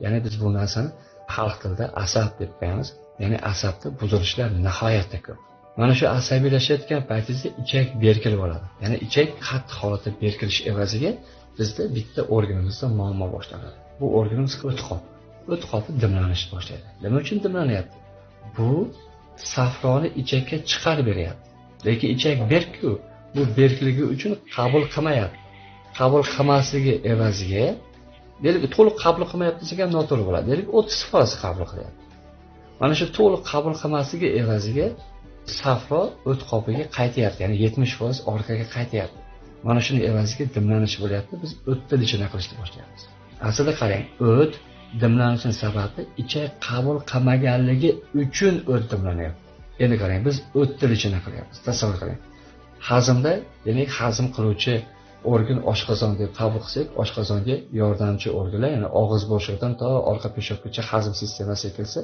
Ya'ni biz bu narsani xalq tilida asab deb qo'yamiz. Ya'ni asabda buzilishlar nihoyatda ko'p. Mana shu asabiylashayotgan paytingizda ichak berkilib oladi. Ya'ni ichak qattiq holatda berkilish evaziga bizda bitta organimizda muammo boshlanadi. Bu organimiz o'tqop. O'tqopi dimlanishni boshlaydi. Nima uchun dimlanyapti? Bu safroni ichakka chiqarib beryapti. Lekin ichak berk-ku, bu berkligi uchun qabul qilmayapti. Qabul qilmasligi evaziga, deylik to'liq qabul qilmayapti desak ham noto'g'ri bo'ladi. Deylik 30% qabul qilyapti. Mana shu to'liq qabul qilmasligi evaziga safro o'tqopiga qaytyapti, ya'ni 70% orqaga qaytyapti. Mana shuni evaziga dimlanish bo'lyapti. Biz o'tni ichini qilishni boshlayapmiz. Aslida qarang, o't dimlanishning sababi ichak qabul qilmaganligi uchun o't dimlanyapti. Endi qarang, biz o'tni ichini qilyapmiz. Tasavvur qiling. Hazmda, demak, hazm qiluvchi organ oshqozon deb qabul qilsak, oshqozonga yordamchi organlar, ya'ni og'iz bo'shlig'idan to orqa peshobgacha hazm sistemasi kelsa,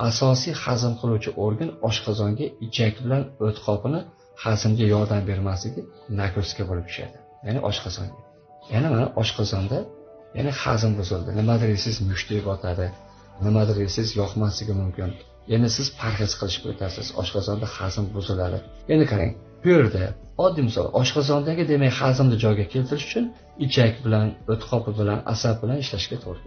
asosiy hazm qiluvchi organ oshqozonga ichak bilan o't qopini hazmga yordam bermasligi nagruzka bo'lib tushadi. Ya'ni oshqozonga. Yana mana oshqozonda, ya'ni hazm buzildi. Nimadir siz mushtdek botadi, nimadir siz yoqmasligi mumkin. Endi siz parhez qilishga o'tasiz, oshqozonda hazm buziladi. Endi qarang, bu yerda oddiy misol, oshqozondagi demak hazmni joyiga keltirish uchun ichak bilan, o't qopi bilan, asab bilan ishlashga to'g'ri.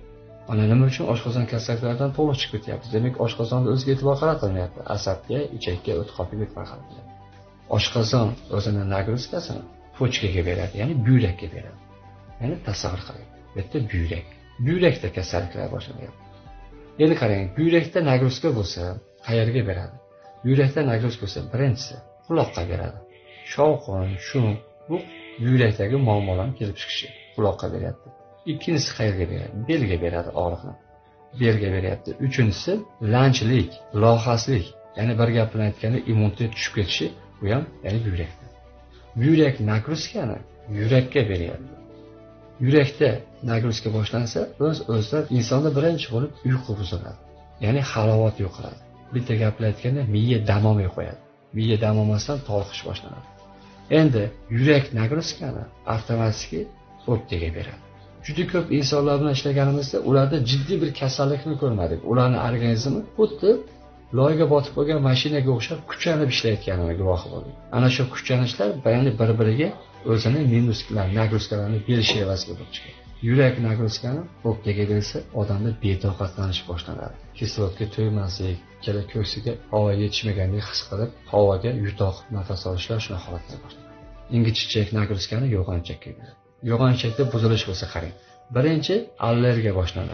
Mana nima uchun oshqozon kasalliklaridan to'liq chiqib ketyapti? Demak, oshqozonga o'ziga e'tibor qaratilmayapti. Asabga, ichakka, o't qopiga e'tibor qaratiladi. Oshqozon o'zining nagruzkasini pochkaga beradi, ya'ni buyrakka beradi. Ya'ni tasavvur qiling. Bu yerda buyrak. Buyrakda kasalliklar boshlanyapti. Endi qarang, buyrakda nagruzka bo'lsa, qayerga beradi? Buyrakda nagruzka bo'lsa, birinchisi quloqqa beradi. Shovqin, shum, bu buyrakdagi muammolarni kelib chiqishi quloqqa beryapti. Ikkinchisi qayerga beradi? Belga beradi og'riqni. Belga beryapti. Uchinchisi lanchlik, lohaslik. Ya'ni bir gap bilan aytganda immunitet tushib ketishi, bu ham ya'ni buyrakda. Buyrak nagruzkani yurakka beryapti. Yurakda nagruzka boshlansa, o'z-o'zidan insonda birinchi bo'lib uyqu buziladi. Ya'ni halovat yo'qoladi. Bitta gap bilan aytganda miya dam olmay qo'yadi. Miya dam olmasdan toliqish boshlanadi. Endi yurak nagruzkani avtomatik o'pkaga beradi. Juda ko'p insonlar bilan ishlaganimizda ularda jiddiy bir kasallikni ko'rmadik. Ularning organizmi xuddi loyga botib qolgan mashinaga o'xshab kuchanib ishlayotganini guvohi bo'ldik. Ana shu kuchanishlar ya'ni bir-biriga o'zining minuslarni, nagruzkalarni berish evaziga bo'lib chiqadi. Yurak nagruzkani o'pkaga bersa, odamda betoqatlanish boshlanadi. Kislorodga to'ymaslik, kela ko'ksiga havo yetishmagandek his qilib, havoga yutoq nafas olishlar shuna holatlar boshlanadi. Ingichka nagruzkani yo'g'onchakka beradi. Yo'g'onchakda buzilish bo'lsa qarang. Birinchi allergiya boshlanadi.